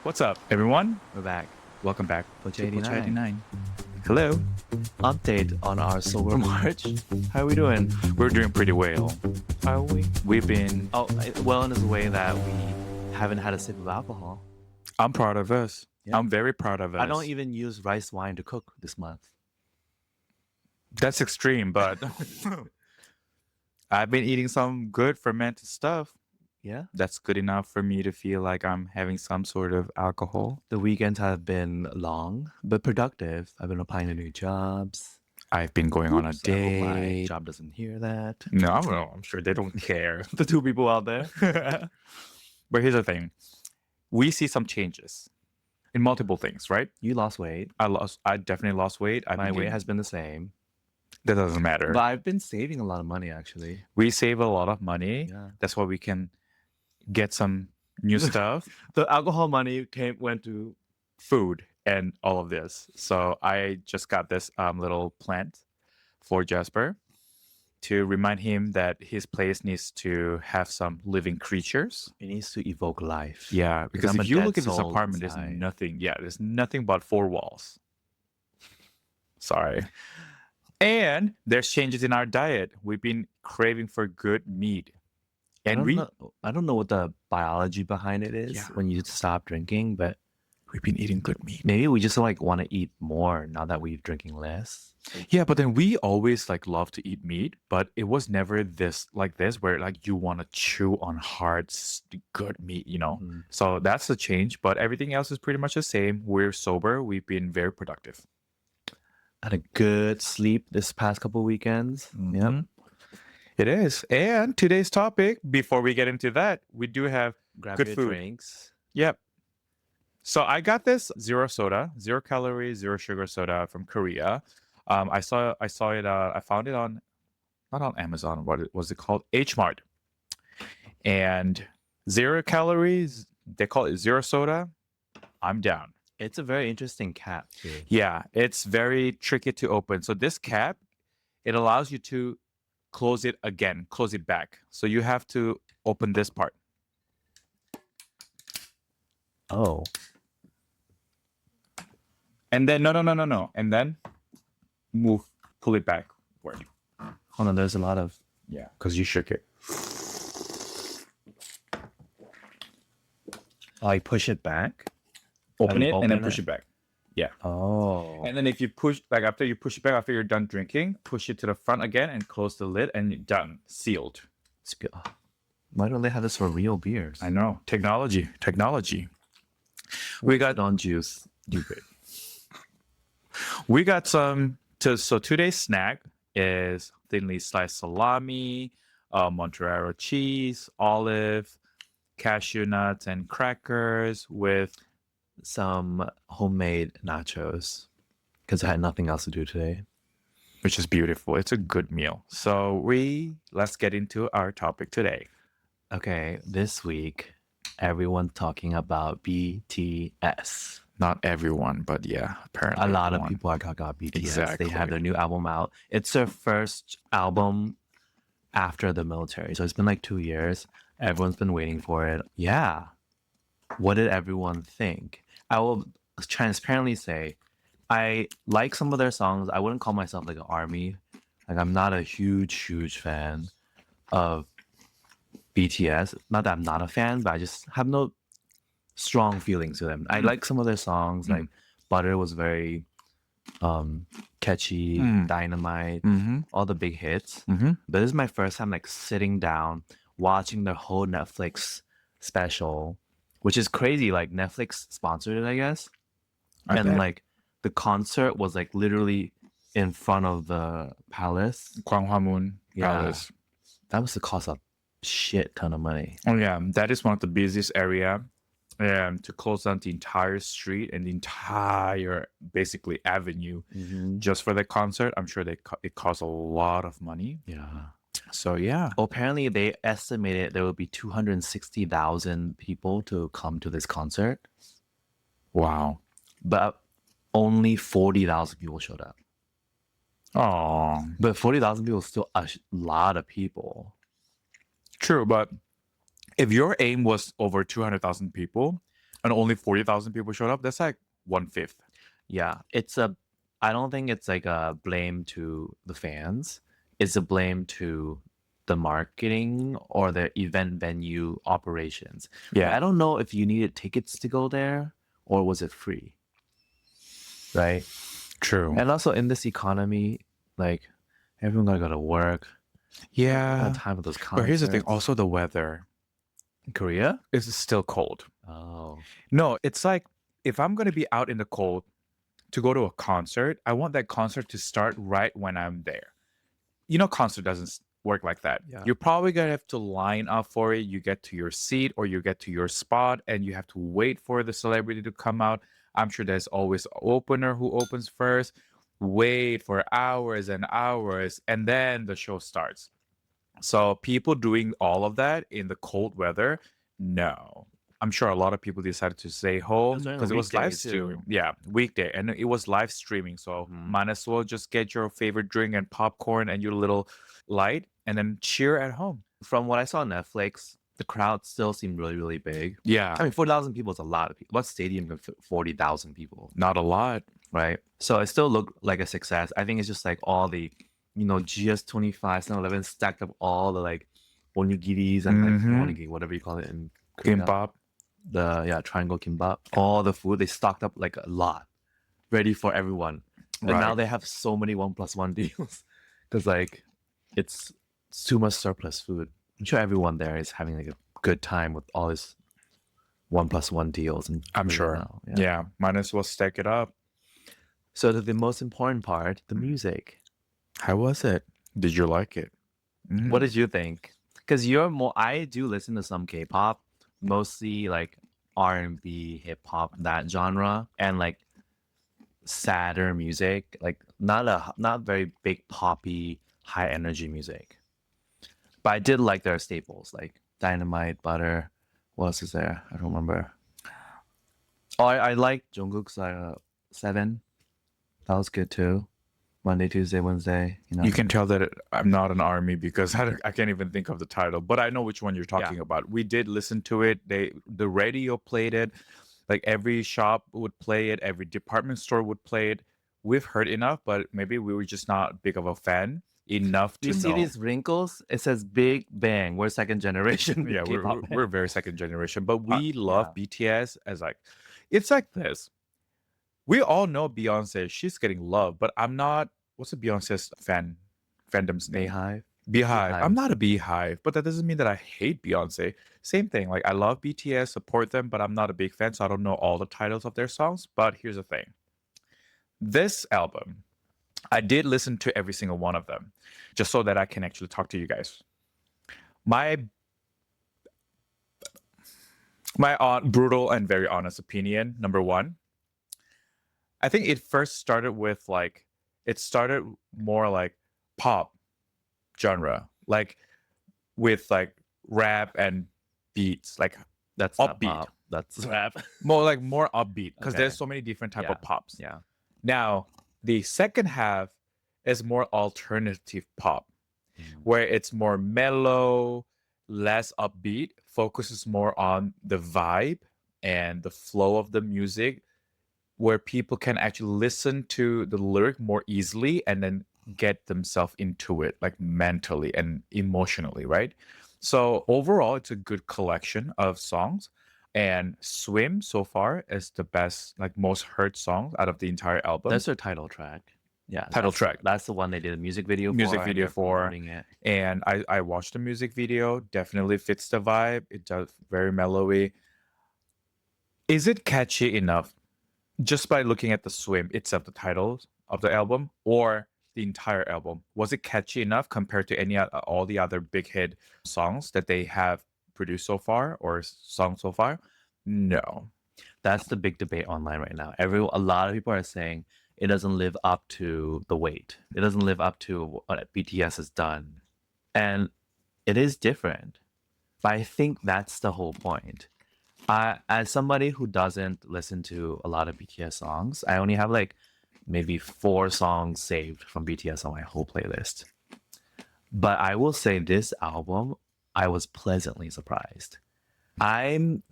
What's up, everyone? We're back. Welcome back Pocha to Pocha 89. 89. Hello. Update on our sober march. How are we doing? We're doing pretty well. Are we? We've been... Well in a way that we haven't had a sip of alcohol. I'm proud of us. Yeah. I'm very proud of us. I don't even use rice wine to cook this month. That's extreme, but... I've been eating some good fermented stuff. Yeah. That's good enough for me to feel like I'm having some sort of alcohol. The weekends have been long but productive. I've been applying to new jobs. I've been going on a I hope my date. job doesn't hear that. No, I'm sure they don't care. The two people out there. But here's the thing. We see some changes in multiple things, right? You lost weight. I definitely lost weight. My weight has been the same. That doesn't matter. But I've been saving a lot of money actually. We save a lot of money. Yeah. That's why we can get some new stuff, The alcohol money went to food, and all of this. So I just got this little plant for Jasper to remind him that his place needs to have some living creatures. it needs to evoke life. Yeah, because I'm if a you dead look at this soul apartment, there's inside. nothing. Yeah, there's nothing but four walls. Sorry. And there's changes in our diet. We've been craving for good meat. And I don't know what the biology behind it is Yeah. when you stop drinking, but we've been eating good meat. maybe we just like want to eat more now that we're drinking less. Yeah, but then we always like love to eat meat, but it was never this where like you want to chew on hard, good meat, you know. Mm. So that's the change, but everything else is pretty much the same. We're sober. We've been very productive. Had a good sleep this past couple weekends. Yep. Mhm. It is. And today's topic, before we get into that, we do have Grab good your food. drinks. Yep. So I got this zero soda, 0 calorie, zero sugar soda from Korea. I saw it. I found it on, not on Amazon. What was it called? H Mart. And 0 calories. They call it zero soda. I'm down. It's a very interesting cap too. Yeah, it's very tricky to open. So this cap, it allows you to close it again, close it back. So you have to open this part. Oh, And then no. And then pull it backward. hold on. There's a lot of Yeah, because you shook it. like push it back. Open it and then open push it? it back. Yeah. Oh, And then if you push, like after you push it back, after you're done drinking, push it to the front again and close the lid and you're done. Sealed. it's good. Why don't they have this for real beers? I know. Technology. We got on juice. stupid. We got so today's snack is thinly sliced salami, mozzarella cheese, olive, cashew nuts, and crackers with Some homemade nachos because I had nothing else to do today. which is beautiful. It's a good meal. So let's get into our topic today. Okay, this week everyone's talking about BTS. Not everyone, but yeah, apparently A lot of everyone. people are talking about BTS. They Exactly. have their new album out. It's their first album after the military. So it's been like 2 years. Everyone's been waiting for it. Yeah. What did everyone think? I will transparently say I like some of their songs. I wouldn't call myself like an army. Like I'm not a huge fan of BTS. Not that I'm not a fan, but I just have no strong feelings to them. I like some of their songs. Like Butter was very catchy, Dynamite, Mm-hmm. all the big hits. Mm-hmm. But this is my first time like sitting down, watching their whole Netflix special, which is crazy. Like Netflix sponsored it, I guess. And like the concert was like literally in front of the palace. Gwanghwamun Yeah. Palace. That must have cost a shit ton of money. Oh yeah, that is one of the busiest area. To close down the entire street and the entire basically avenue just for the concert, I'm sure it costs a lot of money. Yeah. So yeah, Apparently, they estimated there will be 260,000 people to come to this concert, wow. but only 40,000 people showed up. Oh, But 40,000 people is still a lot of people. true. But if your aim was over 200,000 people, and only 40,000 people showed up. That's like 1/5. Yeah, I don't think it's like a blame to the fans. It's a blame to the marketing or the event venue operations. Yeah, I don't know if you needed tickets to go there or was it free, right? true. And also in this economy, like everyone gotta go to work. Not Yeah, time for those but here's the thing. concerts. Also, the weather Korea? is still cold. Oh, No, it's like if I'm gonna be out in the cold to go to a concert, I want that concert to start right when I'm there. Concert doesn't work like that. yeah. You're probably gonna have to line up for it. You get to your seat or you get to your spot, and you have to wait for the celebrity to come out. I'm sure there's always an opener who opens first. Wait for hours and hours, and then the show starts. So people doing all of that in the cold weather, no. I'm sure a lot of people decided to stay home during a because it was weekday, live too. streaming. Yeah, weekday, and it was live streaming. So Mhm. might as well just get your favorite drink and popcorn and your little light, and then cheer at home. From what I saw on Netflix, the crowd still seemed really, really big. Yeah, I mean, 40,000 people is a lot of people. What stadium can fit 40,000 people, not a lot. right? So it still looked like a success. I think it's just like all the, GS25, 7-Eleven stacked up all the like onigiris and like Mhm. onigiri, whatever you call it in Korea. Kimbap. The triangle kimbap. All the food, they stocked up like a lot, ready for everyone. And now Right. they have so many 1+1 deals because like it's too much surplus food. I'm sure everyone there is having like a good time with all this 1+1 deals. And I'm sure. now. Yeah, might as well stack it up. So the most important part, the music. How was it? Did you like it? What did you think? Because I do listen to some K-pop, mostly like R&B, hip hop, that genre, and like sadder music, like not very big poppy, high energy music. But I did like their staples, like Dynamite, Butter. What else is there? I don't remember. Oh, I like Jungkook's 7. That was good too. Monday, Tuesday, Wednesday. You can tell that I'm not an army because I can't even think of the title, but I know which one you're talking about. We did listen to it. The radio played it. Like every shop would play it. Every department store would play it. We've heard enough, but maybe we were just not big of a fan enough Do to you see know. these wrinkles? It says Big Bang. We're second generation. Yeah, K-pop band. we're very second generation, but we love yeah. BTS as like it's like this. We all know Beyonce. She's getting love, but I'm not. What's a Beyonce's fandom's name? Beehive. Beehive. I'm not a beehive, but that doesn't mean that I hate Beyonce. Same thing. Like I love BTS, support them, but I'm not a big fan, so I don't know all the titles of their songs. But here's the thing. This album, I did listen to every single one of them, just so that I can actually talk to you guys. My brutal and very honest opinion, number one, I think it first started with it started more like pop genre, like with like rap and beats, like That's not upbeat. pop. That's rap. more upbeat because Okay. there's so many different type of pops. Yeah. Now, the second half is more alternative pop, where it's more mellow, less upbeat, focuses more on the vibe and the flow of the music, where people can actually listen to the lyric more easily and then get themselves into it, like mentally and emotionally, right? So overall, it's a good collection of songs. And Swim so far is the best, like most heard songs out of the entire album. That's their title track. Yeah. Title track. That's the one they did a music video Music for. video and they're for. promoting it. And I watched the music video, definitely fits the vibe. It does very mellowy. Is it catchy enough just by looking at the Swim itself, the titles of the album, or the entire album? Was it catchy enough compared to all the other big hit songs that they have produced so far or sung so far? No. That's the big debate online right now. A lot of people are saying it doesn't live up to the wait. It doesn't live up to what BTS has done. And it is different. But I think that's the whole point. As somebody who doesn't listen to a lot of BTS songs, I only have like maybe 4 songs saved from BTS on my whole playlist. But I will say this album, I was pleasantly surprised. I'm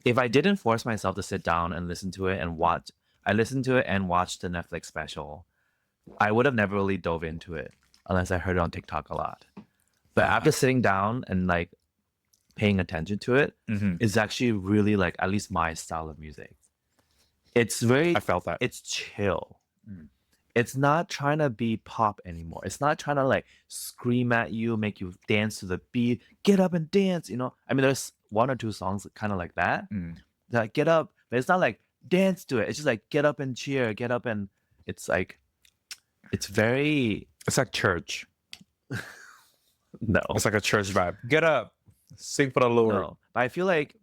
if I didn't force myself to sit down and listen to it and watch, I listened to it and watched the Netflix special. I would have never really dove into it unless I heard it on TikTok a lot. But after sitting down and like paying attention to it, Mhm. it's actually really like at least my style of music. It's very, I felt that. it's chill. Mm. It's not trying to be pop anymore. It's not trying to like scream at you, make you dance to the beat, get up and dance. You know, I mean, there's one or two songs kind of like that. Mm. Like get up, but it's not like dance to it. It's just like get up and cheer, get up and it's like it's very It's like church. no, It's like a church vibe. Get up, sing for the Lord. no. But I feel like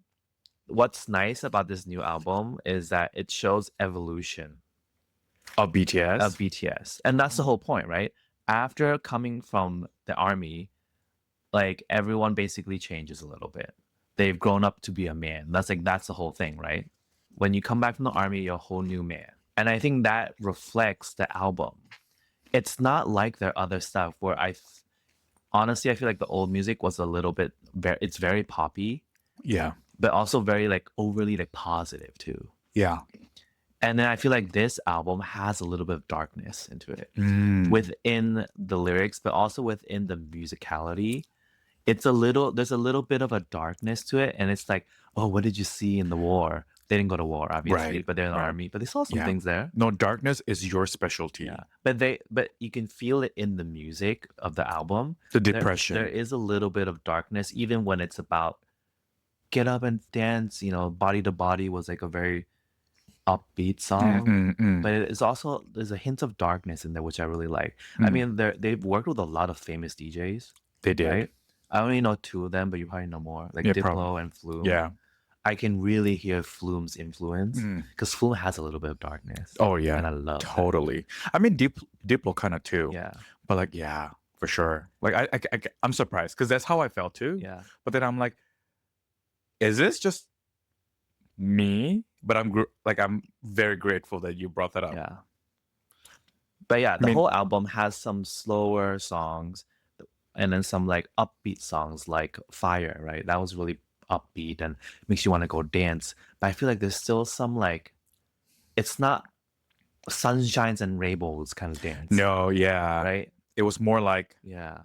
what's nice about this new album is that it shows evolution Of BTS. of BTS. And that's the whole point, right? After coming from the army, like everyone basically changes a little bit. They've grown up to be a man. That's the whole thing, right? When you come back from the army, you're a whole new man. And I think that reflects the album. It's not like their other stuff where honestly I feel like the old music was a little bit it's very poppy, Yeah. but also very like overly like positive too. Yeah. And then I feel like this album has a little bit of darkness into it Mm. within the lyrics, but also within the musicality. There's a little bit of a darkness to it. And it's like, oh, what did you see in the war? They didn't go to war, obviously, Right, but they're in the right. army, but they saw some Yeah. things there. No, darkness is your specialty. Yeah. But you can feel it in the music of the album. The There depression. is a little bit of darkness, even when it's about get up and dance, you know, Body to Body was like a very upbeat song. Mm, mm, mm. But it's also there's a hint of darkness in there, which I really like. I Mm. mean, they've worked with a lot of famous DJs, They did. right? I only know two of them, but you probably know more, like Yeah, Diplo probably. and Flume. Yeah. I can really hear Flume's influence Mm. because Flume has a little bit of darkness. Oh And yeah. I love that. Totally. I mean, Diplo kind of too. Yeah. But like, yeah, for sure. Like, I'm surprised because that's how I felt too. Yeah. But then I'm like, is this just me? But I'm very grateful that you brought that up. Yeah. But yeah, the mean- whole album has some slower songs and then some like upbeat songs like Fire, right? That was really upbeat and makes you want to go dance. But I feel like there's still some like it's not sunshines and rainbows kind of dance. No, yeah. Right? It was more like Yeah.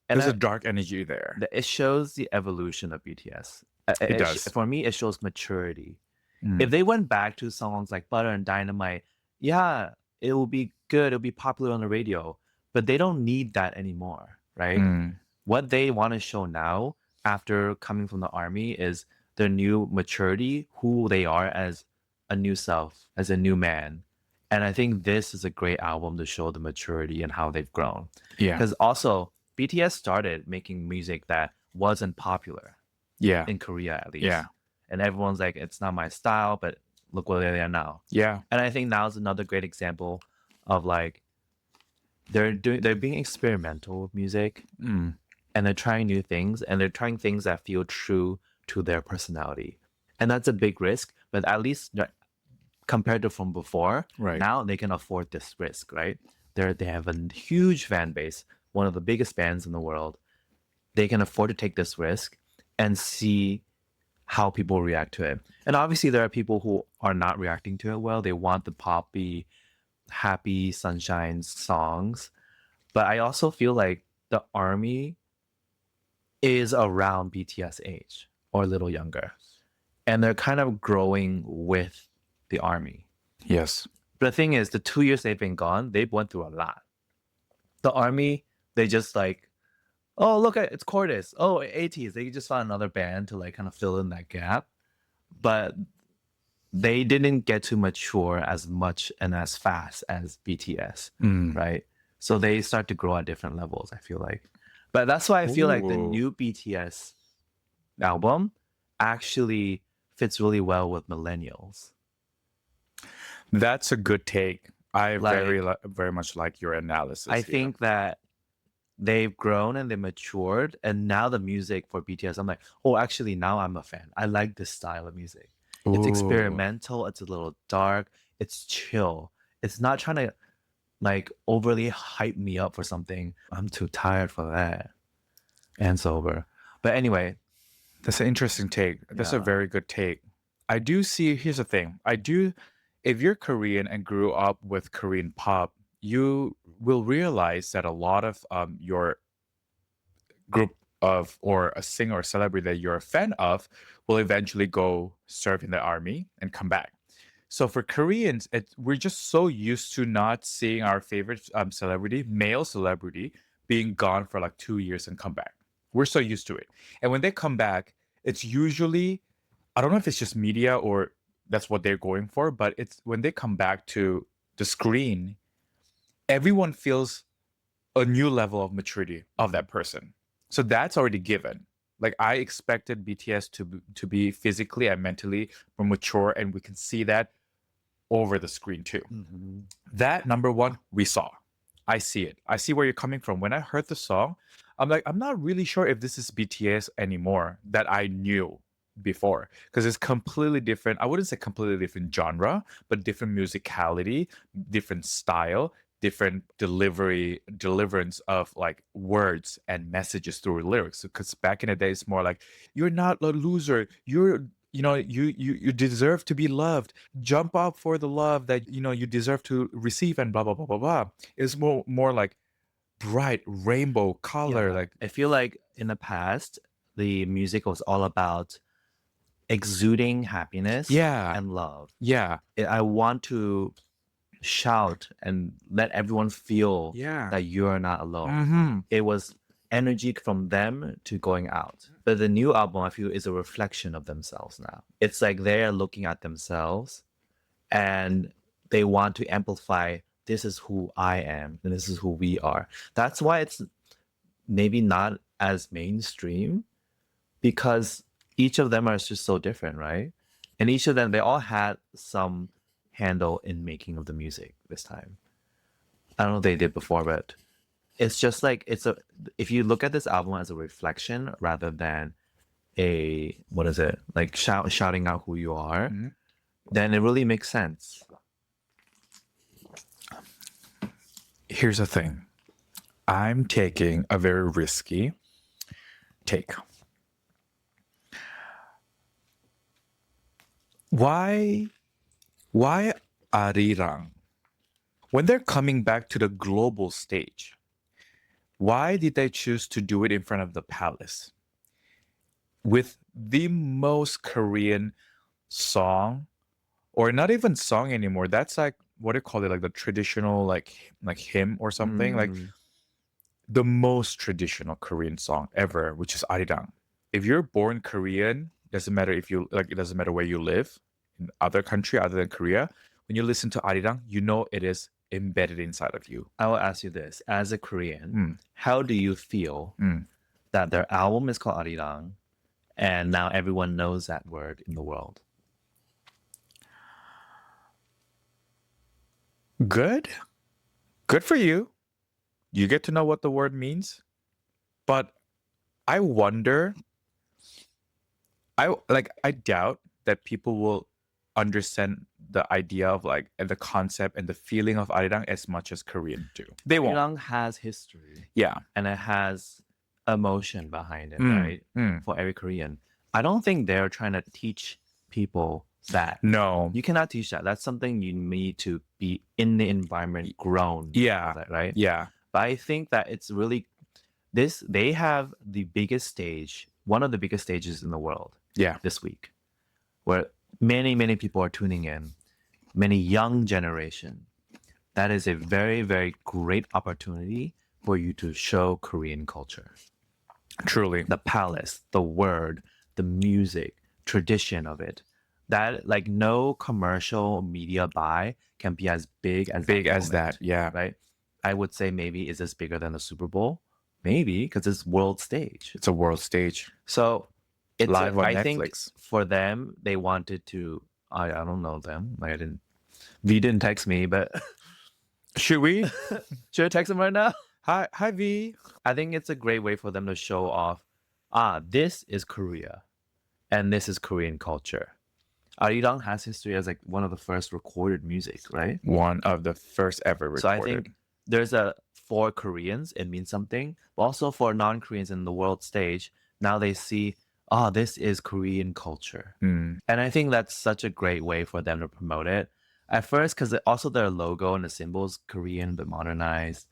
And there's a I- dark energy there. it shows the evolution of BTS. It does. For me, it shows maturity. Mm. If they went back to songs like Butter and Dynamite, yeah, it will be good. It'll be popular on the radio. But they don't need that anymore, right? Mm. What they want to show now after coming from the army is their new maturity, who they are as a new self, as a new man. And I think this is a great album to show the maturity and how they've grown. Yeah. Because also, BTS started making music that wasn't popular Yeah. in Korea, at least. Yeah. And everyone's like, it's not my style, but look where they are now. Yeah. And I think now is another great example of like they're being experimental with music Mm. and they're trying new things and they're trying things that feel true to their personality. And that's a big risk, but at least compared to from before, Right. now they can afford this risk, right? They have a huge fan base, one of the biggest bands in the world. They can afford to take this risk and see how people react to it. And obviously there are people who are not reacting to it well. They want the poppy, happy sunshine songs. But I also feel like the army is around BTS age or a little younger. And they're kind of growing with the army. Yes. But the thing is, the 2 years they've been gone, they've went through a lot. The army, they just like, oh, look, it's Cordis. Oh, 80s. They just found another band to like kind of fill in that gap. But they didn't get to mature as much and as fast as BTS, Mm. right? So they start to grow at different levels, I feel like. But that's why I feel like the Ooh. new BTS album actually fits really well with millennials. That's a good take. I Like- very much like your analysis. I here. think that they've grown and they matured, and now the music for BTS, I'm like, oh, actually, now I'm a fan. I like this style of music. It's Ooh. experimental. It's a little dark. It's chill. It's not trying to like overly hype me up for something. I'm too tired for that and sober. But anyway, That's an interesting take. That's a Yeah. very good take. I do see. Here's the thing. I do. If you're Korean and grew up with Korean pop, you will realize that a lot of your group of or a singer or celebrity that you're a fan of will eventually go serve in the army and come back. So for Koreans, we're just so used to not seeing our favorite celebrity, male celebrity, being gone for like 2 years and come back. We're so used to it. And when they come back, it's usually, I don't know if it's just media or that's what they're going for, but it's when they come back to the screen, everyone feels a new level of maturity of that person. So that's already given. Like I expected BTS to be physically and mentally more mature, and we can see that over the screen too. Mhm. That number one, we saw. I see it. I see where you're coming from. When I heard the song, I'm like, I'm not really sure if this is BTS anymore that I knew before because it's completely different. I wouldn't say completely different genre, but different musicality, different style, different deliverance of like words and messages through lyrics. Because back in the day, it's more like you're not a loser. You deserve to be loved. Jump up for the love that you deserve to receive, and blah blah blah blah blah. It's more like bright rainbow color, Yeah, like I feel like in the past, the music was all about exuding happiness yeah, and love. yeah, I want to shout and let everyone feel yeah. that you're not alone. Mm-hmm. It was energy from them to going out. But the new album, I feel, is a reflection of themselves now. It's like they're looking at themselves and they want to amplify this is who I am and this is who we are. That's why it's maybe not as mainstream because each of them are just so different, right? And each of them, they all had some handle in making of the music this time. I don't know if they did before, but it's just like if you look at this album as a reflection rather than a what is it like shouting out who you are, Mhm. then it really makes sense. Here's the thing. I'm taking a very risky take. Why Arirang? When they're coming back to the global stage, why did they choose to do it in front of the palace? With the most Korean song, or not even song anymore. That's like what do you call it? Like the traditional like hymn or something. Like Mm, the most traditional Korean song ever, which is Arirang. If you're born Korean, doesn't matter if you like it doesn't matter where you live in other country other than Korea. When you listen to Arirang, you know it is embedded inside of you. I will ask you this: as a Korean, Mm, how do you feel mm. that their album is called Arirang, and now everyone knows that word in the world? Good, good for you. You get to know what the word means, but I wonder. I doubt that people will understand the idea of like and the concept and the feeling of Arirang as much as Korean do. They won't. Arirang has history Yeah. and it has emotion behind it, Mm, right? mm. For every Korean. I don't think they're trying to teach people that. No. You cannot teach that. That's something you need to be in the environment grown. Yeah. That, right? Yeah. But I think that it's really they have the biggest stage, one of the biggest stages in the world Yeah. this week, where many people are tuning in, many young generation. That is a very, very great opportunity for you to show Korean culture. Truly. The palace, the word, the music, tradition of it. That like no commercial media buy can be as big as Big that as that. moment, Yeah. right? I would say maybe is this bigger than the Super Bowl? Maybe because it's world stage. It's a world stage. So it's Live on I think Netflix. for them they wanted to. I don't know them. Like I didn't. V didn't text me, but Should we? should I text him right now? Hi V. I think it's a great way for them to show off. This is Korea, and this is Korean culture. Arirang has history as like one of the first recorded music, right? One of the first ever recorded. So I think there's a for Koreans it means something, but also for non-Koreans in the world stage. Now they see, oh, this is Korean culture. Mm. And I think that's such a great way for them to promote it. At first, because also their logo and the symbols Korean but modernized.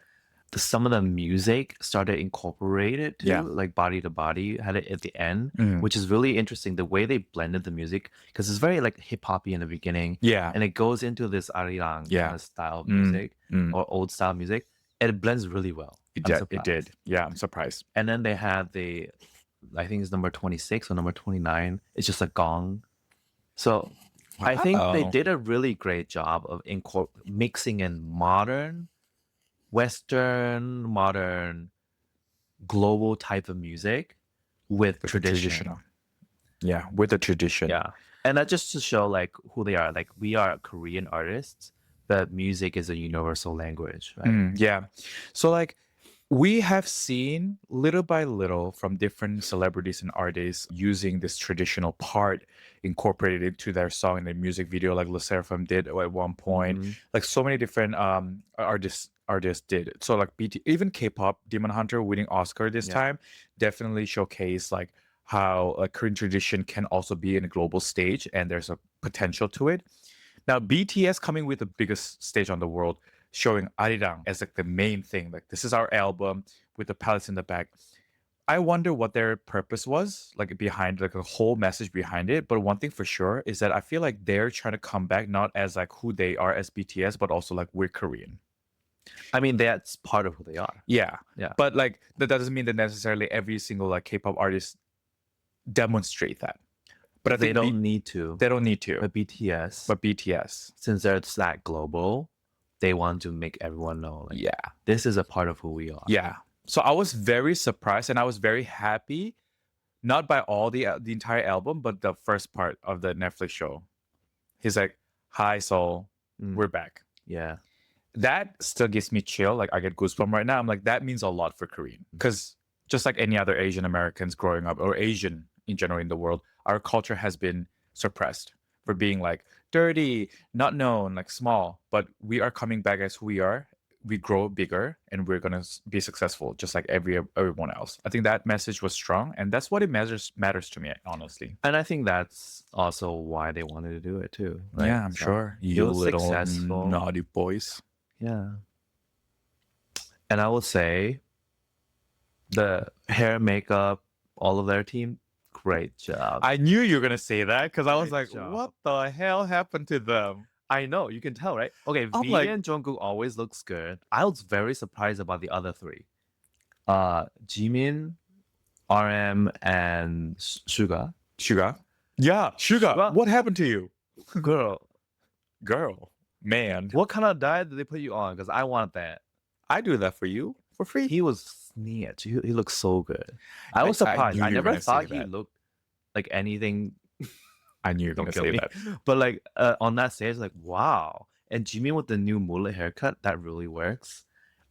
Some of the music started incorporated too, Yeah. like body to body had it at the end, Mm. which is really interesting. The way they blended the music, because it's very like hip hoppy in the beginning, Yeah. and it goes into this arirang Yeah. kind of style of Mm. music Mm. or old style music. It blends really well. It I'm did. It surprised. did. Yeah, I'm surprised. And then they had I think it's number 26 or number 29. It's just a gong. So I think they Wow. did a really great job of mixing in Western, modern, global type of music with With the tradition. traditional. Yeah, with the tradition. Yeah. And that just to show like who they are. Like we are Korean artists, but music is a universal language, right? Yeah. So like we have seen little by little from different celebrities and artists using this traditional part incorporated into their song and their music video, like Le Sserafim did at one point. Mhm. Like so many different artists did. So like even K-pop, Demon Hunter winning Oscar this Yeah. time definitely showcased like how a Korean tradition can also be in a global stage and there's a potential to it. Now BTS coming with the biggest stage on the world, showing Arirang as like the main thing. Like this is our album with the palettes in the back. I wonder what their purpose was, like behind like a whole message behind it. But one thing for sure is that I feel like they're trying to come back not as like who they are as BTS, but also like we're Korean. I mean, that's part of who they are. Yeah. Yeah. But like that doesn't mean that necessarily every single like K-pop artist demonstrate that. But I They think don't need to. they don't need to. But BTS, But BTS, since they're that global, they want to make everyone know like yeah. this is a part of who we are. Yeah. So I was very surprised and I was very happy, not by all the entire album, but the first part of the Netflix show. He's like, "Hi, Soul, we're back." Yeah. That still gives me chill. Like I get goosebumps right now. I'm like, that means a lot for Korean because just like any other Asian Americans growing up or Asian in general in the world, our culture has been suppressed for being like dirty, not known, like small. But we are coming back as who we are. We grow bigger and we're gonna be successful, just like everyone else. I think that message was strong, and that's what it matters to me, honestly. And I think that's also why they wanted to do it too. Right? Yeah, I'm So, sure. it You was little successful. naughty boys. Yeah. And I will say the hair, makeup, all of their team, great job. I knew you were gonna say that because I was Great like, job. what the hell happened to them? I know, you can tell, right? Okay, I'm V like- and Jungkook always looks good. I was very surprised about the other three. Jimin, RM, and Suga. Sugar? Yeah, Sugar. Suga? What happened to you? Girl, Girl, man. what kind of diet did they put you on? Because I want that. I do that for you for free. He was snitch. He looks so good. I was I surprised. knew I you were never gonna say thought he that. looked like anything. I knew you were Don't gonna kill say me. that. But like on that stage, like wow. And Jimmy with the new mullet haircut, that really works.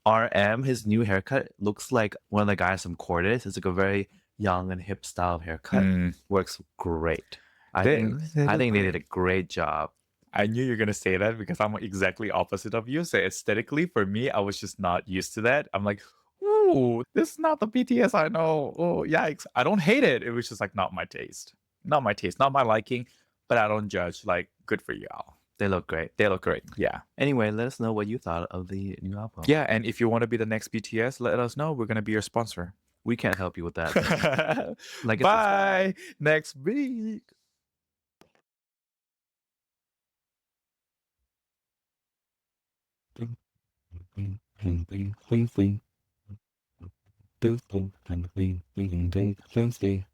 RM, his new haircut looks like one of the guys from Cordis. It's like a very young and hip style of haircut. Mm. Works great. I They think look they great. did a great job. I knew you were gonna say that because I'm exactly opposite of you. So aesthetically, for me, I was just not used to that. I'm like, ooh, this is not the BTS I know. Oh, yikes! I don't hate it. It was just like not my taste, not my liking. But I don't judge. Like, good for y'all. They look great. They look great. Yeah, Anyway, let us know what you thought of the new album. yeah. And if you want to be the next BTS, let us know. We're gonna be your sponsor. We can't help you with that. Like, Bye. Next week. Bling, bling, bling, bling, bling, bling. Bling, bling, bling, bling, bling, bling, bling, bling.